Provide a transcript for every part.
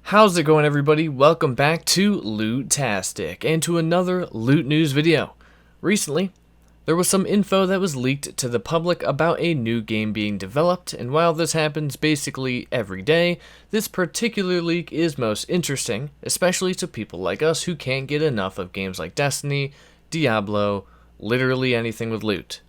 How's it going, everybody? Welcome back to LOOTastic and to another Loot News video. Recently, there was some info that was leaked to the public about a new game being developed, and while this happens basically every day, this particular leak is most interesting, especially to people like us who can't get enough of games like Destiny, Diablo, literally anything with loot.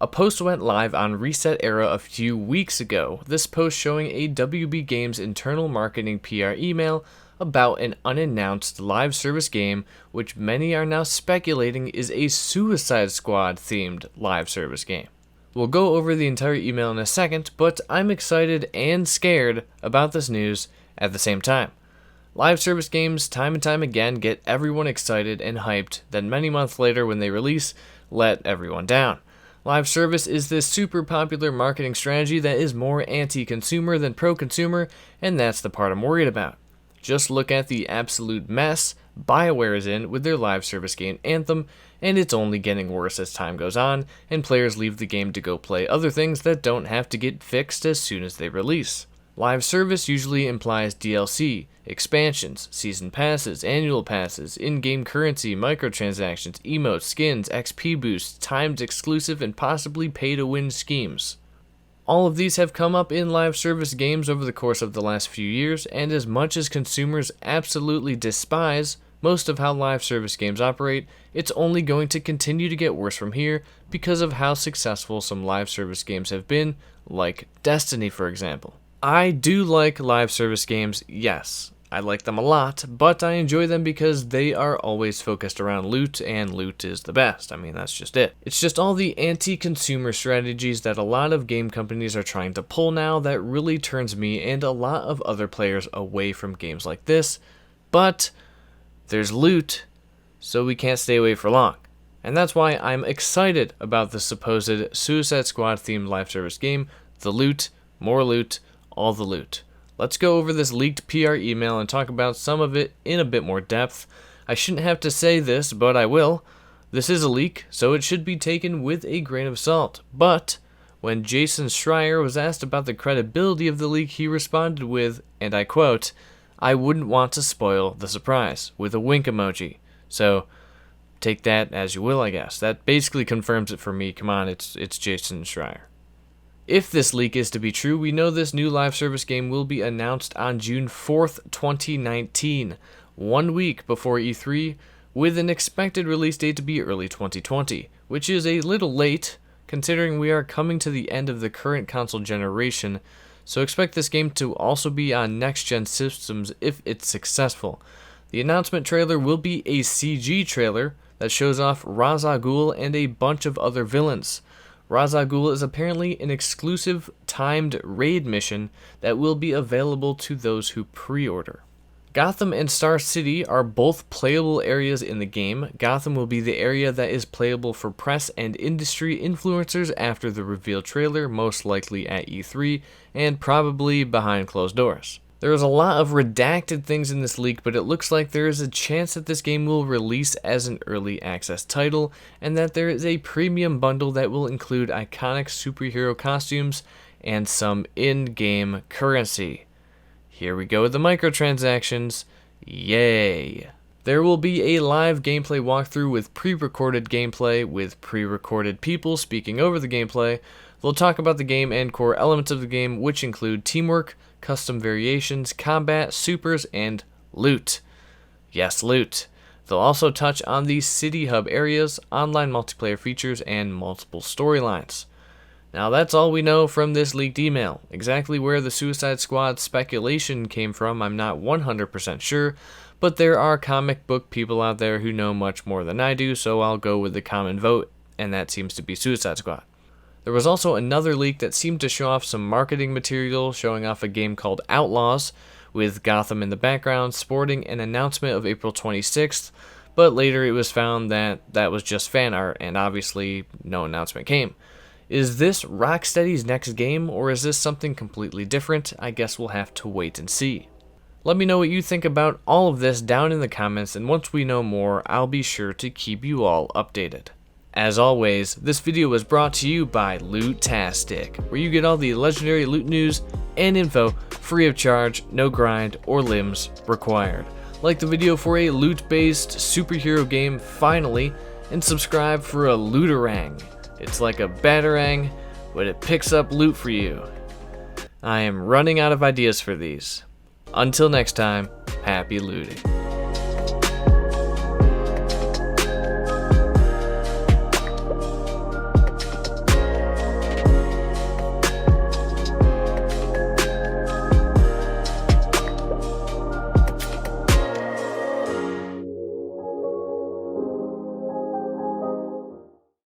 A post went live on Reset Era a few weeks ago, this post showing a WB Games internal marketing PR email about an unannounced live service game which many are now speculating is a Suicide Squad themed live service game. We'll go over the entire email in a second, but I'm excited and scared about this news at the same time. Live service games time and time again get everyone excited and hyped, then many months later when they release, let everyone down. Live service is this super popular marketing strategy that is more anti-consumer than pro-consumer, and that's the part I'm worried about. Just look at the absolute mess BioWare is in with their live service game Anthem, and it's only getting worse as time goes on, and players leave the game to go play other things that don't have to get fixed as soon as they release. Live service usually implies DLC, expansions, season passes, annual passes, in-game currency, microtransactions, emotes, skins, XP boosts, timed exclusive, and possibly pay-to-win schemes. All of these have come up in live service games over the course of the last few years, and as much as consumers absolutely despise most of how live service games operate, it's only going to continue to get worse from here because of how successful some live service games have been, like Destiny, for example. I do like live service games, yes. I like them a lot, but I enjoy them because they are always focused around loot, and loot is the best. I mean, that's just it. It's just all the anti-consumer strategies that a lot of game companies are trying to pull now that really turns me and a lot of other players away from games like this. But there's loot, so we can't stay away for long. And that's why I'm excited about the supposed Suicide Squad themed live service game, the loot, more loot, all the loot. Let's go over this leaked PR email and talk about some of it in a bit more depth. I shouldn't have to say this, but I will. This is a leak, so it should be taken with a grain of salt. But when Jason Schreier was asked about the credibility of the leak, he responded with, and I quote, "I wouldn't want to spoil the surprise," with a wink emoji. So take that as you will, I guess. That basically confirms it for me. Come on, it's Jason Schreier. If this leak is to be true, we know this new live service game will be announced on June 4th, 2019, 1 week before E3, with an expected release date to be early 2020, which is a little late, considering we are coming to the end of the current console generation, so expect this game to also be on next-gen systems if it's successful. The announcement trailer will be a CG trailer that shows off Ra's al Ghul and a bunch of other villains. Ra's al Ghul is apparently an exclusive timed raid mission that will be available to those who pre-order. Gotham and Star City are both playable areas in the game. Gotham will be the area that is playable for press and industry influencers after the reveal trailer, most likely at E3, and probably behind closed doors. There is a lot of redacted things in this leak, but it looks like there is a chance that this game will release as an early access title, and that there is a premium bundle that will include iconic superhero costumes and some in-game currency. Here we go with the microtransactions. Yay! There will be a live gameplay walkthrough with pre-recorded gameplay, with pre-recorded people speaking over the gameplay. They'll talk about the game and core elements of the game, which include teamwork, custom variations, combat, supers, and loot. Yes, loot. They'll also touch on the City Hub areas, online multiplayer features, and multiple storylines. Now that's all we know from this leaked email. Exactly where the Suicide Squad speculation came from, I'm not 100% sure, but there are comic book people out there who know much more than I do, so I'll go with the common vote, and that seems to be Suicide Squad. There was also another leak that seemed to show off some marketing material showing off a game called Outlaws, with Gotham in the background, sporting an announcement of April 26th, but later it was found that that was just fan art, and obviously no announcement came. Is this Rocksteady's next game, or is this something completely different? I guess we'll have to wait and see. Let me know what you think about all of this down in the comments, and once we know more, I'll be sure to keep you all updated. As always, this video was brought to you by LOOTastic, where you get all the legendary loot news and info free of charge, no grind or limbs required. Like the video for a loot-based superhero game finally, and subscribe for a looterang. It's like a batarang, but it picks up loot for you. I am running out of ideas for these. Until next time, happy looting.